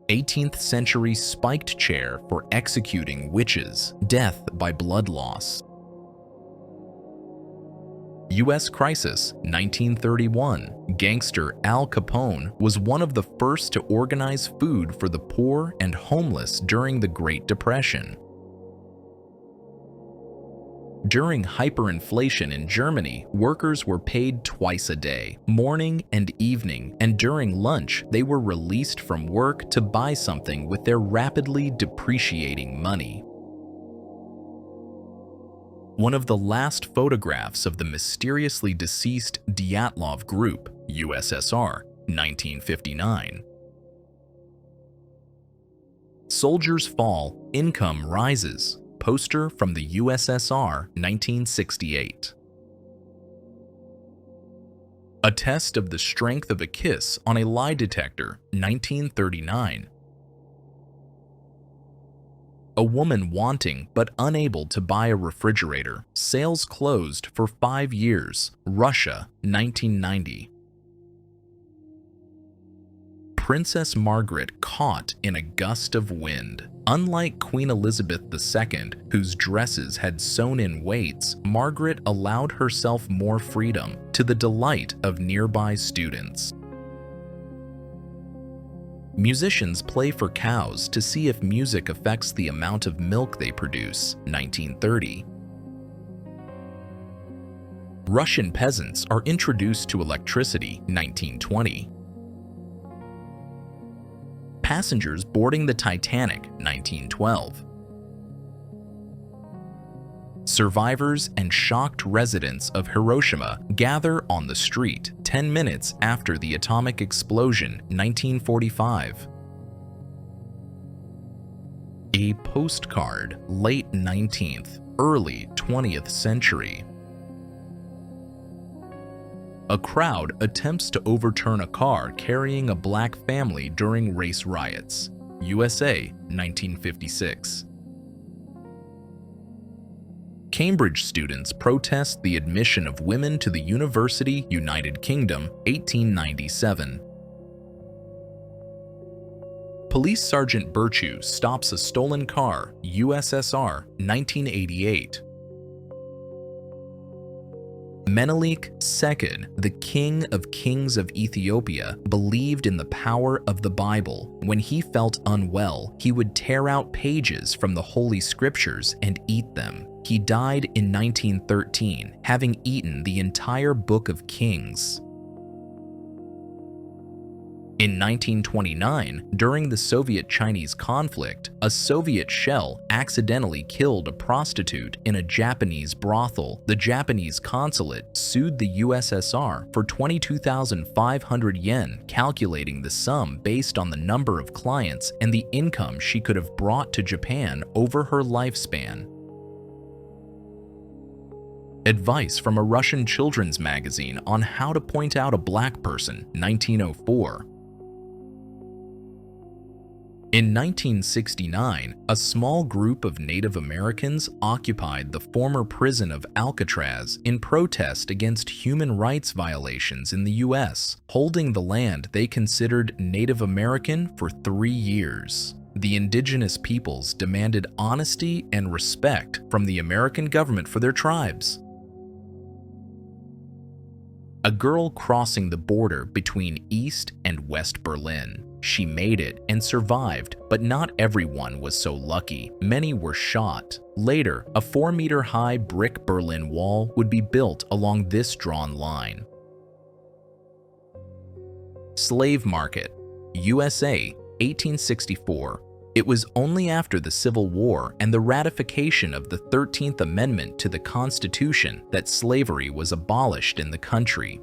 18th century spiked chair for executing witches, death by blood loss. U.S. Crisis, 1931. Gangster Al Capone was one of the first to organize food for the poor and homeless during the Great Depression. During hyperinflation in Germany, workers were paid twice a day, morning and evening, and during lunch they were released from work to buy something with their rapidly depreciating money. One of the last photographs of the mysteriously deceased Dyatlov Group, USSR, 1959. Soldiers fall, income rises. Poster from the USSR, 1968. A test of the strength of a kiss on a lie detector, 1939. A woman wanting but unable to buy a refrigerator, sales closed for 5 years, Russia, 1990. Princess Margaret caught in a gust of wind. Unlike Queen Elizabeth II, whose dresses had sewn-in weights, Margaret allowed herself more freedom, to the delight of nearby students. Musicians play for cows to see if music affects the amount of milk they produce, 1930. Russian peasants are introduced to electricity, 1920. Passengers boarding the Titanic, 1912. Survivors and shocked residents of Hiroshima gather on the street 10 minutes after the atomic explosion, 1945. A postcard, late 19th, early 20th century. A crowd attempts to overturn a car carrying a black family during race riots. USA, 1956. Cambridge students protest the admission of women to the University, United Kingdom, 1897. Police Sergeant Birchue stops a stolen car, USSR, 1988. Menelik II, the king of kings of Ethiopia, believed in the power of the Bible. When he felt unwell, he would tear out pages from the Holy Scriptures and eat them. He died in 1913, having eaten the entire Book of Kings. In 1929, during the Soviet-Chinese conflict, a Soviet shell accidentally killed a prostitute in a Japanese brothel. The Japanese consulate sued the USSR for 22,500 yen, calculating the sum based on the number of clients and the income she could have brought to Japan over her lifespan. Advice from a Russian children's magazine on how to point out a black person, 1904. In 1969, a small group of Native Americans occupied the former prison of Alcatraz in protest against human rights violations in the U.S., holding the land they considered Native American for 3 years. The indigenous peoples demanded honesty and respect from the American government for their tribes. A girl crossing the border between East and West Berlin. She made it and survived, but not everyone was so lucky. Many were shot. Later, a 4-meter-high brick Berlin Wall would be built along this drawn line. Slave market, USA, 1864. It was only after the Civil War and the ratification of the 13th Amendment to the Constitution that slavery was abolished in the country.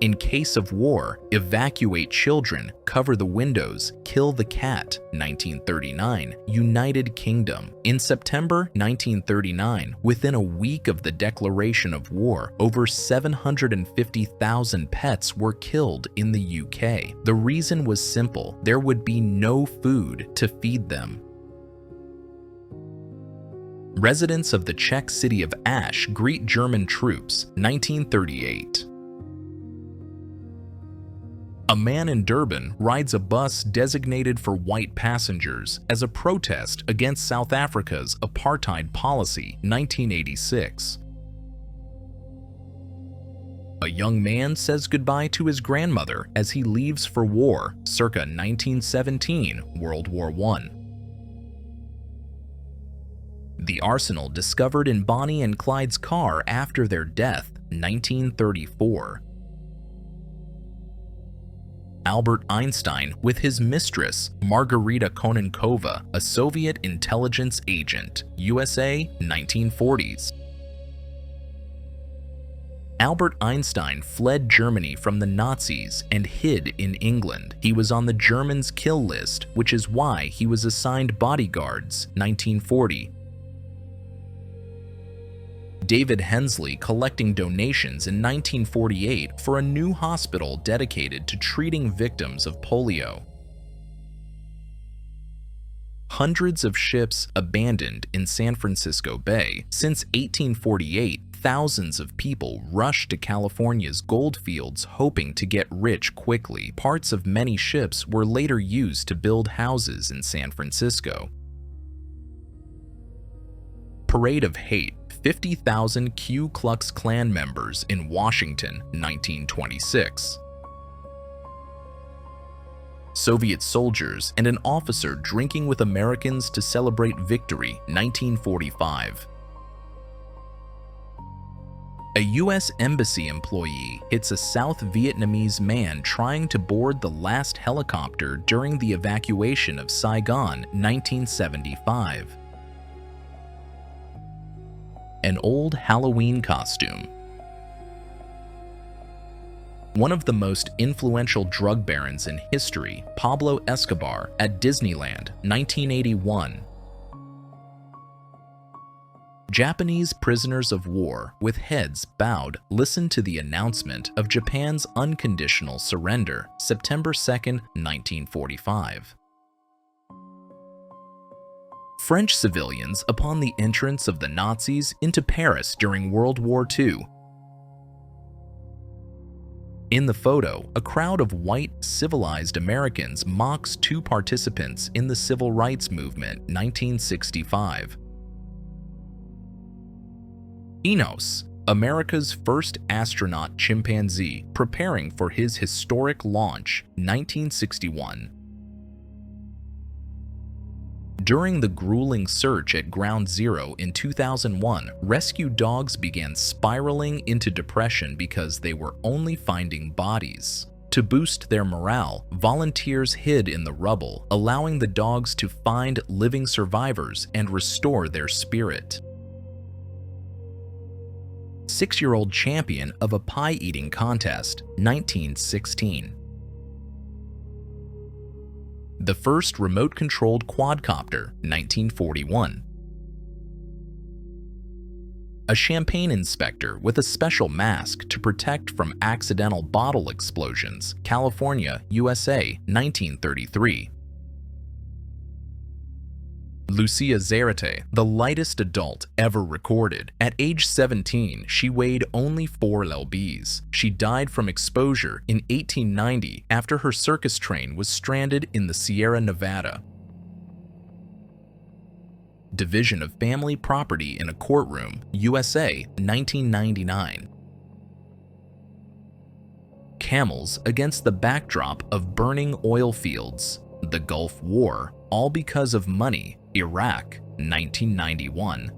In case of war, evacuate children, cover the windows, kill the cat, 1939, United Kingdom. In September 1939, within a week of the declaration of war, over 750,000 pets were killed in the UK. The reason was simple: there would be no food to feed them. Residents of the Czech city of Ash greet German troops, 1938. A man in Durban rides a bus designated for white passengers as a protest against South Africa's apartheid policy, 1986. A young man says goodbye to his grandmother as he leaves for war, circa 1917, World War I. The arsenal discovered in Bonnie and Clyde's car after their death, 1934. Albert Einstein with his mistress, Margarita Konenkova, a Soviet intelligence agent, USA, 1940s. Albert Einstein fled Germany from the Nazis and hid in England. He was on the Germans' kill list, which is why he was assigned bodyguards, 1940. David Hensley collecting donations in 1948 for a new hospital dedicated to treating victims of polio. Hundreds of ships abandoned in San Francisco Bay. Since 1848, thousands of people rushed to California's gold fields hoping to get rich quickly. Parts of many ships were later used to build houses in San Francisco. Parade of Hate. 50,000 Ku Klux Klan members in Washington, 1926. Soviet soldiers and an officer drinking with Americans to celebrate victory, 1945. A U.S. embassy employee hits a South Vietnamese man trying to board the last helicopter during the evacuation of Saigon, 1975. An old Halloween costume. One of the most influential drug barons in history, Pablo Escobar, at Disneyland, 1981. Japanese prisoners of war with heads bowed listen to the announcement of Japan's unconditional surrender, September 2, 1945. French civilians upon the entrance of the Nazis into Paris during World War II. In the photo, a crowd of white, civilized Americans mocks two participants in the Civil Rights Movement, 1965. Enos, America's first astronaut chimpanzee, preparing for his historic launch, 1961. During the grueling search at Ground Zero in 2001, rescue dogs began spiraling into depression because they were only finding bodies. To boost their morale, volunteers hid in the rubble, allowing the dogs to find living survivors and restore their spirit. 6-year-old champion of a pie-eating contest, 1916. The first remote-controlled quadcopter, 1941. A champagne inspector with a special mask to protect from accidental bottle explosions, California, USA, 1933. Lucia Zarate, the lightest adult ever recorded. At age 17, she weighed only 4 lbs. She died from exposure in 1890 after her circus train was stranded in the Sierra Nevada. Division of family property in a courtroom, USA, 1999. Camels against the backdrop of burning oil fields. The Gulf War, all because of money. Iraq, 1991.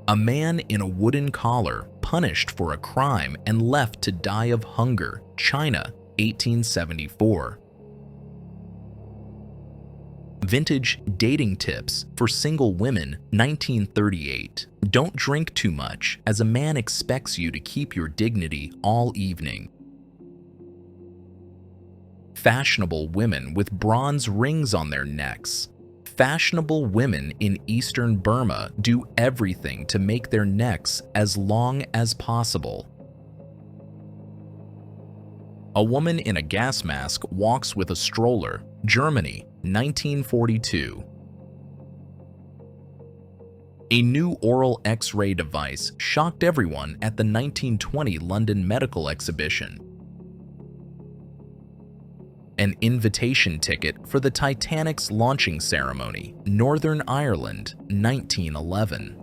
A man in a wooden collar punished for a crime and left to die of hunger, China, 1874. Vintage dating tips for single women, 1938. Don't drink too much, as a man expects you to keep your dignity all evening. Fashionable women with bronze rings on their necks. Fashionable women in Eastern Burma do everything to make their necks as long as possible. A woman in a gas mask walks with a stroller, Germany, 1942. A new oral X-ray device shocked everyone at the 1920 London Medical Exhibition. An invitation ticket for the Titanic's launching ceremony, Northern Ireland, 1911.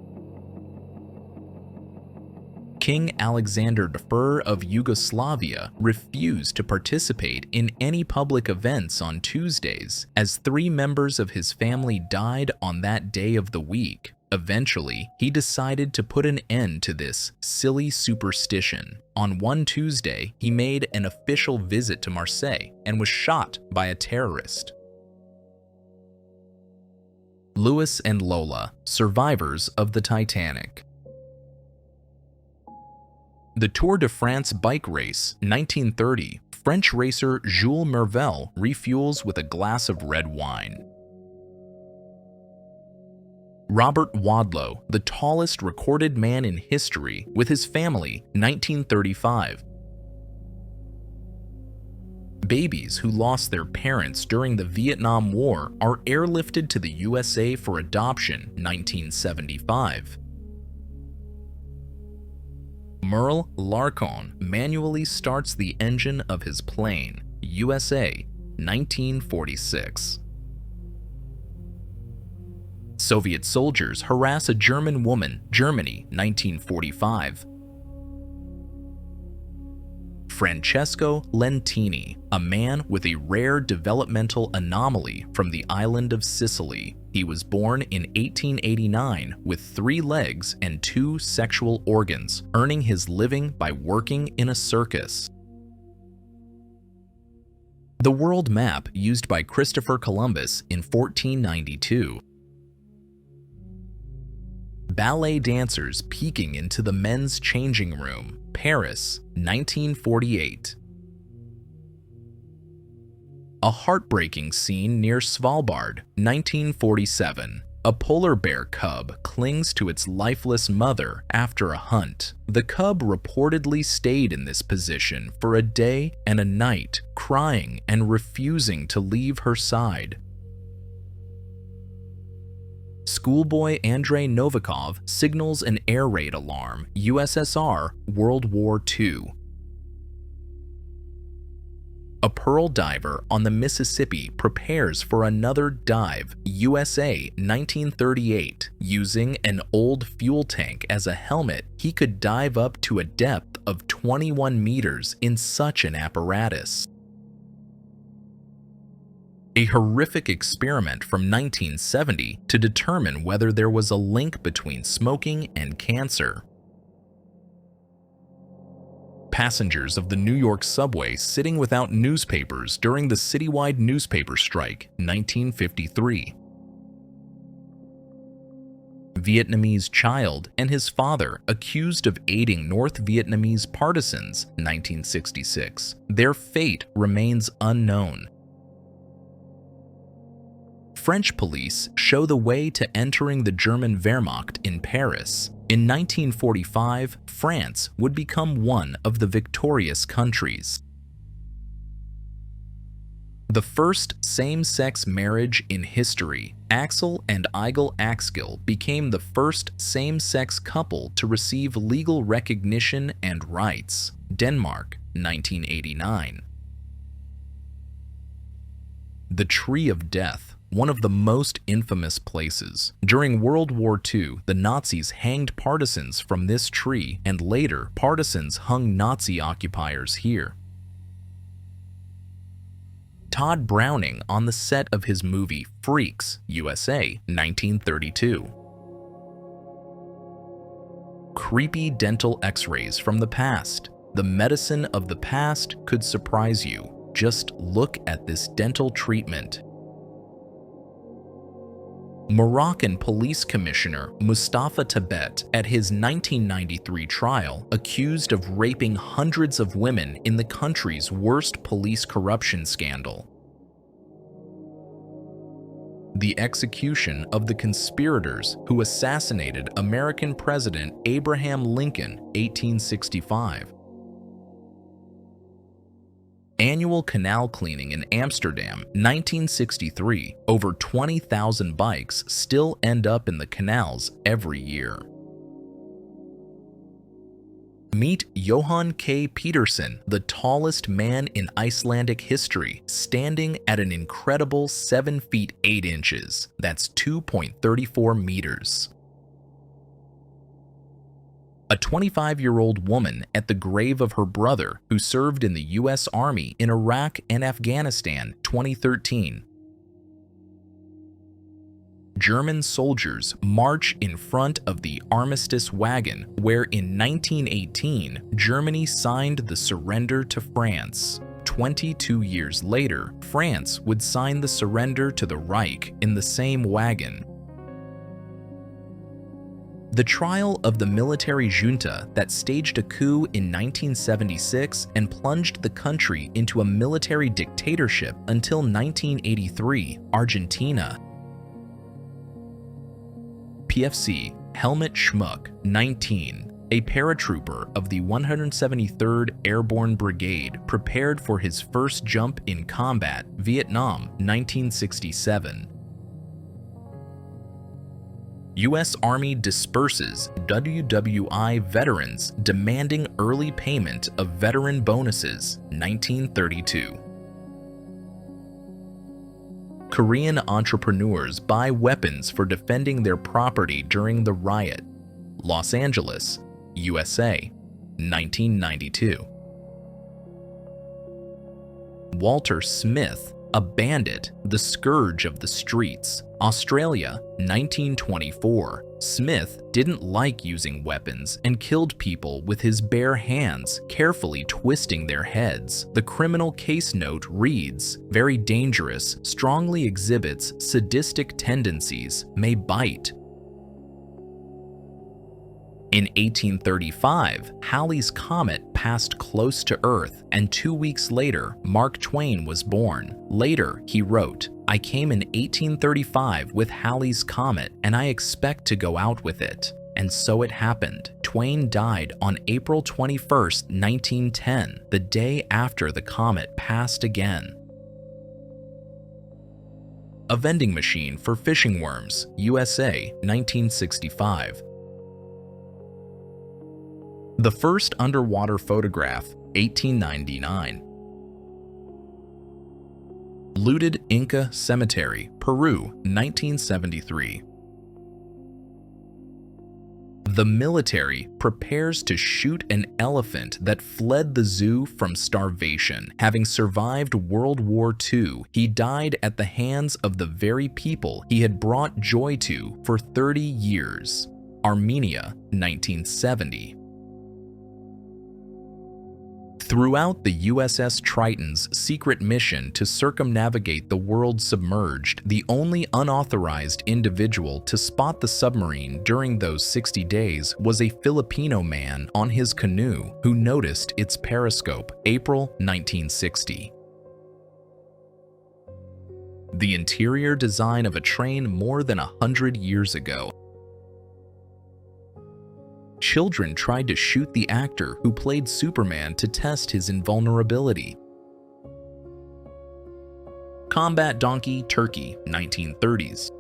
King Alexander I of Yugoslavia refused to participate in any public events on Tuesdays, as 3 members of his family died on that day of the week. Eventually, he decided to put an end to this silly superstition. On one Tuesday, he made an official visit to Marseille and was shot by a terrorist. Louis and Lola, survivors of the Titanic. The Tour de France bike race, 1930, French racer Jules Mervel refuels with a glass of red wine. Robert Wadlow, the tallest recorded man in history, with his family, 1935. Babies who lost their parents during the Vietnam War are airlifted to the USA for adoption, 1975. Merle Larcon manually starts the engine of his plane, USA, 1946. Soviet soldiers harass a German woman, Germany, 1945. Francesco Lentini, a man with a rare developmental anomaly from the island of Sicily. He was born in 1889 with 3 legs and 2 sexual organs, earning his living by working in a circus. The world map used by Christopher Columbus in 1492. Ballet dancers peeking into the men's changing room, Paris, 1948. A heartbreaking scene near Svalbard, 1947. A polar bear cub clings to its lifeless mother after a hunt. The cub reportedly stayed in this position for a day and a night, crying and refusing to leave her side. Schoolboy Andrei Novikov signals an air raid alarm, USSR, World War II. A pearl diver on the Mississippi prepares for another dive, USA, 1938. Using an old fuel tank as a helmet, he could dive up to a depth of 21 meters in such an apparatus. A horrific experiment from 1970 to determine whether there was a link between smoking and cancer. Passengers of the New York subway sitting without newspapers during the citywide newspaper strike, 1953. Vietnamese child and his father accused of aiding North Vietnamese partisans, 1966. Their fate remains unknown. French police show the way to entering the German Wehrmacht in Paris. In 1945, France would become one of the victorious countries. The first same-sex marriage in history, Axel and Eigil Axgill became the first same-sex couple to receive legal recognition and rights. Denmark, 1989. The Tree of Death, one of the most infamous places. During World War II, the Nazis hanged partisans from this tree, and later, partisans hung Nazi occupiers here. Todd Browning on the set of his movie Freaks, USA, 1932. Creepy dental x-rays from the past. The medicine of the past could surprise you. Just look at this dental treatment. Moroccan police commissioner Mustafa Tabet at his 1993 trial accused of raping hundreds of women in the country's worst police corruption scandal. The execution of the conspirators who assassinated American President Abraham Lincoln, 1865. Annual canal cleaning in Amsterdam, 1963. Over 20,000 bikes still end up in the canals every year. Meet Johan K. Peterson, the tallest man in Icelandic history, standing at an incredible 7 feet 8 inches. That's 2.34 meters. A 25-year-old woman at the grave of her brother who served in the U.S. Army in Iraq and Afghanistan, 2013. German soldiers march in front of the armistice wagon where in 1918 Germany signed the surrender to France. 22 years later, France would sign the surrender to the Reich in the same wagon. The trial of the military junta that staged a coup in 1976 and plunged the country into a military dictatorship until 1983, Argentina. PFC Helmut Schmuck, 19, a paratrooper of the 173rd Airborne Brigade, prepared for his first jump in combat, Vietnam, 1967. U.S. Army disperses WWI veterans demanding early payment of veteran bonuses, 1932. Korean entrepreneurs buy weapons for defending their property during the riot, Los Angeles, USA, 1992. Walter Smith, a bandit, the scourge of the streets, Australia, 1924. Smith didn't like using weapons and killed people with his bare hands, carefully twisting their heads. The criminal case note reads, "Very dangerous, strongly exhibits sadistic tendencies, may bite." In 1835, Halley's Comet passed close to Earth, and 2 weeks later, Mark Twain was born. Later, he wrote, "I came in 1835 with Halley's Comet, and I expect to go out with it." And so it happened. Twain died on April 21, 1910, the day after the comet passed again. A vending machine for fishing worms, USA, 1965. The first underwater photograph, 1899. Looted Inca Cemetery, Peru, 1973. The military prepares to shoot an elephant that fled the zoo from starvation. Having survived World War II, he died at the hands of the very people he had brought joy to for 30 years. Armenia, 1970. Throughout the USS Triton's secret mission to circumnavigate the world submerged, the only unauthorized individual to spot the submarine during those 60 days was a Filipino man on his canoe who noticed its periscope, April 1960. The interior design of a train more than 100 years ago. Children tried to shoot the actor who played Superman to test his invulnerability. Combat donkey, Turkey, 1930s.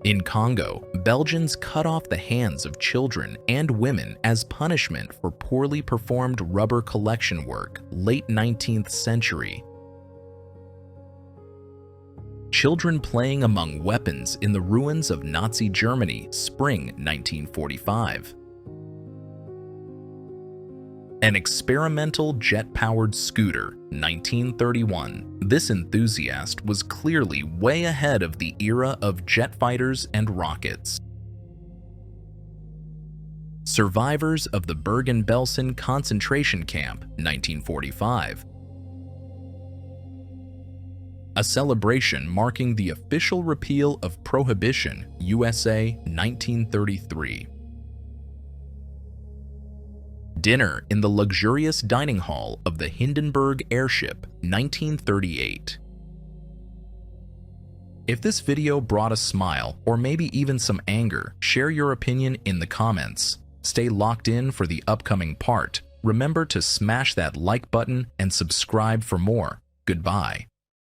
In Congo, Belgians cut off the hands of children and women as punishment for poorly performed rubber collection work, late 19th century. Children playing among weapons in the ruins of Nazi Germany, spring 1945. An experimental jet-powered scooter, 1931. This enthusiast was clearly way ahead of the era of jet fighters and rockets. Survivors of the Bergen-Belsen concentration camp, 1945. A celebration marking the official repeal of Prohibition, USA, 1933. Dinner in the luxurious dining hall of the Hindenburg airship, 1938. If this video brought a smile or maybe even some anger, share your opinion in the comments. Stay locked in for the upcoming part. Remember to smash that like button and subscribe for more. Goodbye.